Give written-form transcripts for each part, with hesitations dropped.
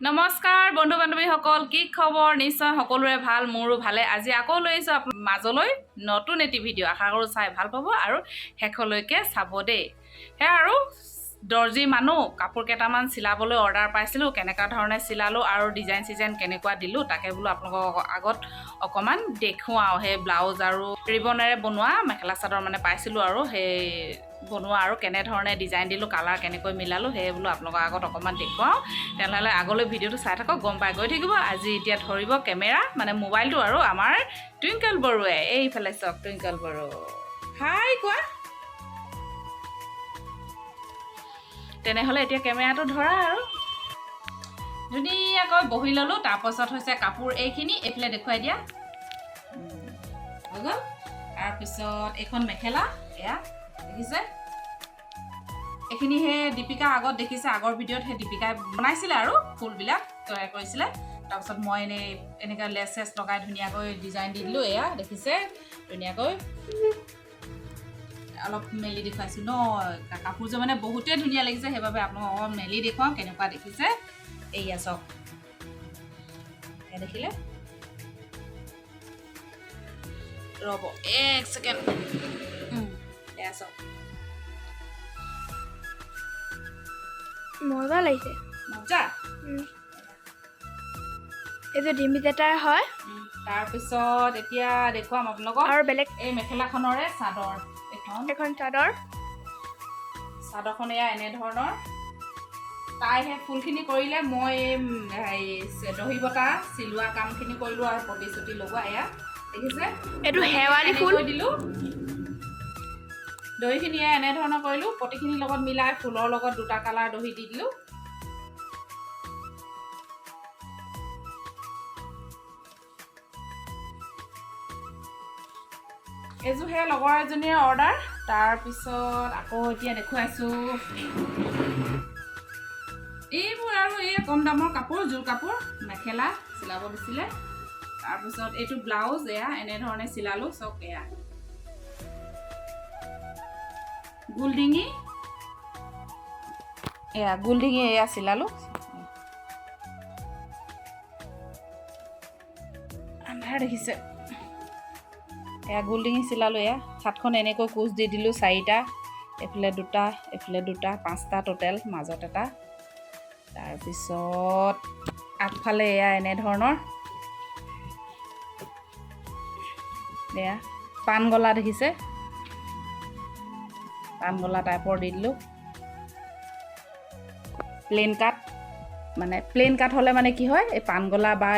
নমস্কাৰ বন্ধু বান্ধৱীসকল, কি খবৰ? নিশ্চয় সকলোৰে ভাল, মোৰো ভালে। আজি আকৌ লৈ আহিছোঁ আপোনাৰ মাজলৈ নতুন এটি ভিডিঅ'। আশা কৰোঁ চাই ভাল পাব আৰু শেষলৈকে চাব দেই। সেয়া আৰু দৰ্জি মানুহ, কাপোৰ কেইটামান চিলাবলৈ অৰ্ডাৰ পাইছিলোঁ, কেনেকুৱা ধৰণে চিলালোঁ আৰু ডিজাইন কেনেকুৱা দিলোঁ তাকে বোলো আপোনালোকৰ আগত অকণমান দেখুৱাওঁ। সেই ব্লাউজ আৰু ৰিবনেৰে বনোৱা মেখেলা চাদৰ মানে পাইছিলোঁ আৰু সেই বনোৱা আৰু কেনেধৰণে ডিজাইন দিলোঁ, কালাৰ কেনেকৈ মিলালোঁ সেয়ে বোলো আপোনালোকৰ আগত অকণমান দেখুৱাওঁ। তেনেহ'লে আগলৈ ভিডিঅ'টো চাই থাকক, গম পাই গৈ থাকিব। আজি এতিয়া ধৰিব কেমেৰা, মানে মোবাইলটো আৰু আমাৰ টুইংকল বড়োৱে। এইফালে চাওক, টুইংকল বড়ো হাই কোৱা। তেনেহ'লে এতিয়া কেমেৰাটো ধৰা আৰু ধুনীয়াকৈ বহি ল'লোঁ। তাৰপাছত হৈছে কাপোৰ এইখিনি, এইফালে দেখুৱাই দিয়া হৈ গ'ল। তাৰপিছত এইখন মেখেলা, এয়া দেখিছে। এইখিনি সেই দীপিকা আগত দেখিছে, আগৰ ভিডিঅ'ত সেই দীপিকাই বনাইছিলে আৰু ফুলবিলাক তৈয়াৰ কৰিছিলে। তাৰপিছত মই এনেকৈ লেছ চেছ লগাই ধুনীয়াকৈ ডিজাইন দি দিলোঁ। এয়া দেখিছে ধুনীয়াকৈ অলপ মেলি দেখুৱাইছোঁ ন। কাপোৰযোৰ মানে বহুতেই ধুনীয়া লাগিছে, সেইবাবে আপোনাক অলপ মেলি দেখুৱাওঁ কেনেকুৱা দেখিছে। এইয়া চাওক, এয়া দেখিলে। ৰ'ব এক ছেকেণ্ড, এয়া চাওক মজা লাগিছে। মজা। এইটো ডিমিটেটাৰ হয়। তাৰপিছত এতিয়া দেখুৱাম আপোনালোকক আৰু বেলেগ এই মেখেলাখনৰে চাদৰ। এখন চাদৰ, চাদৰখন এয়া এনেধৰণৰ। তাইহে ফুলখিনি কৰিলে, মই এই দহি বটা চিলোৱা কামখিনি কৰিলোঁ আৰু প্ৰতিশ্ৰুতি লগোৱা। এয়া দেখিছে, এইটো শেৱালি ফুল দিলোঁ। দহিখিনি এনেধৰণৰ কৰিলোঁ, প্ৰতিখিনিৰ লগত মিলাই ফুলৰ লগত দুটা কালাৰ দহি দি দিলোঁ। এইযোৰহে লগৰ এজনীৰ অৰ্ডাৰ। তাৰপিছত আকৌ এতিয়া দেখুৱাইছোঁ এইবোৰ আৰু এই কম দামৰ কাপোৰ, জোৰ কাপোৰ, মেখেলা চিলাব দিছিলে। তাৰপিছত এইটো ব্লাউজ, এয়া এনেধৰণে চিলালোঁ। চব এয়া গোলডিঙি, এয়া চিলালোঁ। আন্ধাৰ দেখিছে। এয়া গোলডিঙি চিলালোঁ। এয়া হাতখন এনেকৈ কোচ দি দিলোঁ চাৰিটা, এইফালে দুটা, এইফালে দুটা, পাঁচটা টোটেল, মাজত এটা। তাৰপিছত আগফালে এয়া এনেধৰণৰ এয়া পাণ গলা দেখিছে, পাণ গলা টাইপৰ দি দিলোঁ। প্লেন কাট হ'লে মানে কি হয়, এই পাণ গলা বা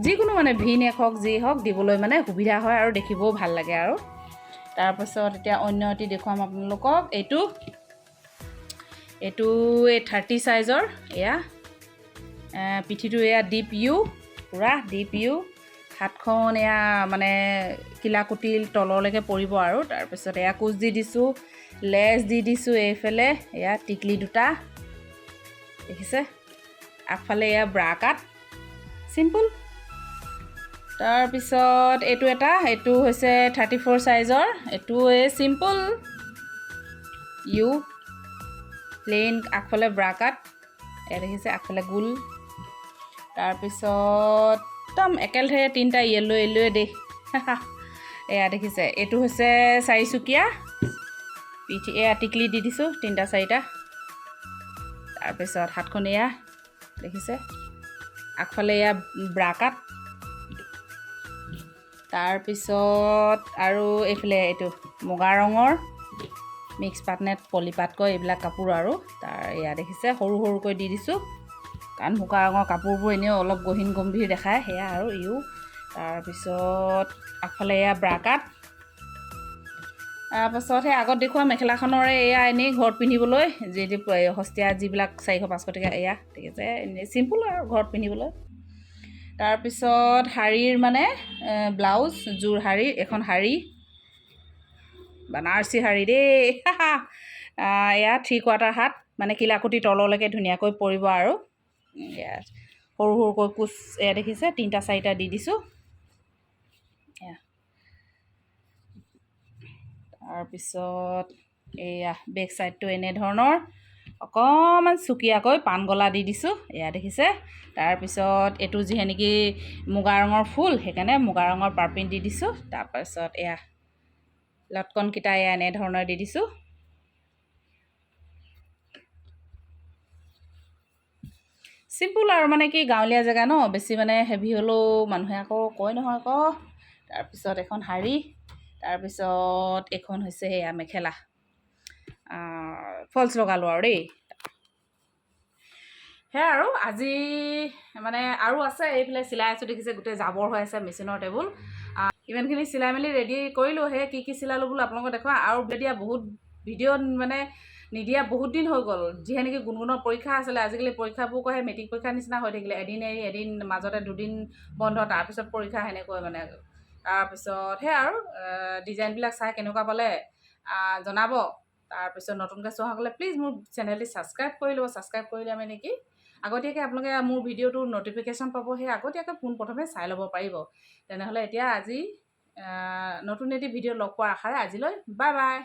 যিকোনো মানে ভি-নেক হওক যি হওক দিবলৈ মানে সুবিধা হয় আৰু দেখিবও ভাল লাগে আৰু। তাৰপাছত এতিয়া অন্য এটি দেখুৱাম আপোনালোকক। এইটো এই 30 চাইজৰ। এয়া পিঠিটো এয়া ডিপ ইউ, পূৰা ডিপ ইউ। হাতখন এয়া মানে কিলাকুটি তললৈকে পৰিব আৰু। তাৰপিছত এয়া কোচ দি দিছোঁ, লেছ দি দিছোঁ এইফালে। এয়া টিকলি দুটা দেখিছে। আগফালে এয়া ব্ৰা কাট চিম্পুল। তাৰপিছত এইটো হৈছে 34 চাইজৰ। এইটো এই চিম্পুল ইউ প্লেইন, আগফালে ব্ৰা কাট, এয়া দেখিছে আগফালে গোল। তাৰপিছত একদম একেলঠেৰে তিনিটা য়েল্লোৱে দেখ এয়া দেখিছে। এইটো হৈছে 4 চুকীয়া পিঠি, এয়া টিকলি দি দিছোঁ 3টা 4টা। তাৰপিছত হাতখন এয়া দেখিছে, আগফালে এয়া ব্ৰা কাট। তাৰপিছত আৰু এইফালে এইটো মুগা ৰঙৰ মিক্স পাটনেট, পলিপাট কয় এইবিলাক কাপোৰ আৰু। এয়া দেখিছে সৰু সৰুকৈ দি দিছোঁ, কাৰণ মুগা ৰঙৰ কাপোৰবোৰ এনেও অলপ গহীন গম্ভীৰ দেখায়, সেয়া আৰু তাৰপিছত আগফালে এয়া ব্ৰা কাট। তাৰপাছত সেই আগত দেখুওৱা মেখেলাখনৰে এয়া এনেই ঘৰত পিন্ধিবলৈ, সস্তীয়া যিবিলাক 400-500 টকা, এয়া ঠিক আছে এনেই চিম্পুল আৰু ঘৰত পিন্ধিবলৈ। তাৰপিছত শাৰীৰ মানে ব্লাউজ, জোৰ শাৰী, এখন শাৰী বানাৰসী শাৰী দেই। এয়া 3/4 হাত, মানে কিলাকুটি তললৈকে ধুনীয়াকৈ পৰিব আৰু। এয়া সৰু সৰুকৈ কোচ, এয়া দেখিছে 3টা 4টা দি দিছোঁ। এয়া তাৰপিছত এয়া বেক চাইডটো এনেধৰণৰ, অকণমান চুকীয়াকৈ পাণ গলা দি দিছোঁ, এয়া দেখিছে। তাৰপিছত এইটো যিহে নেকি মুগা ৰঙৰ ফুল, সেইকাৰণে মুগা ৰঙৰ পাৰ্পিন দি দিছোঁ। তাৰপাছত এয়া লটকনকেইটা এয়া এনেধৰণৰ দি দিছোঁ। চিম্পুল আৰু মানে কি গাঁৱলীয়া জেগা ন, বেছি মানে হেভি হ'লেও মানুহে আকৌ কয় নহয় আকৌ। তাৰপিছত এখন শাৰী, তাৰপিছত এইখন হৈছে সেয়া মেখেলা, ফলছ লগালোঁ আৰু দেই। সেয়া আৰু আজি মানে আৰু আছে এইফালে চিলাই আছোঁ, দেখিছে গোটেই জাবৰ হৈ আছে মেচিনৰ টেবুল। ইমানখিনি চিলাই মেলি ৰেডি কৰিলোঁ। সেই কি চিলালোঁ বোলো আপোনালোকক দেখুৱা। আৰু এতিয়া বহুত ভিডিঅ' মানে নিদিয়া বহুত দিন হৈ গ'ল। যিহে নেকি গুণগুণৰ পৰীক্ষা আছিলে, আজিকালি পৰীক্ষাবোৰ কয় মেট্ৰিক পৰীক্ষাৰ নিচিনা হৈ থাকিলে, এদিন এৰি এদিন, মাজতে দুদিন বন্ধ, তাৰপিছত পৰীক্ষা, সেনেকৈ মানে। তাৰপিছত সেয়া আৰু ডিজাইনবিলাক চাই কেনেকুৱা পালে জনাব। তাৰপিছত নতুনকৈ চোৱাসকলে প্লিজ মোৰ চেনেলটি ছাবস্ক্ৰাইব কৰি ল'ব। ছাবস্ক্ৰাইব কৰিলে মানে নেকি আগতীয়াকৈ আপোনালোকে মোৰ ভিডিঅ'টো ন'টিফিকেশ্যন পাব, সেই আগতীয়াকৈ পোনপ্ৰথমে চাই ল'ব পাৰিব। তেনেহ'লে এতিয়া আজি নতুন এটি ভিডিঅ' লগ পোৱাৰ আশাৰে আজিলৈ বাই বাই।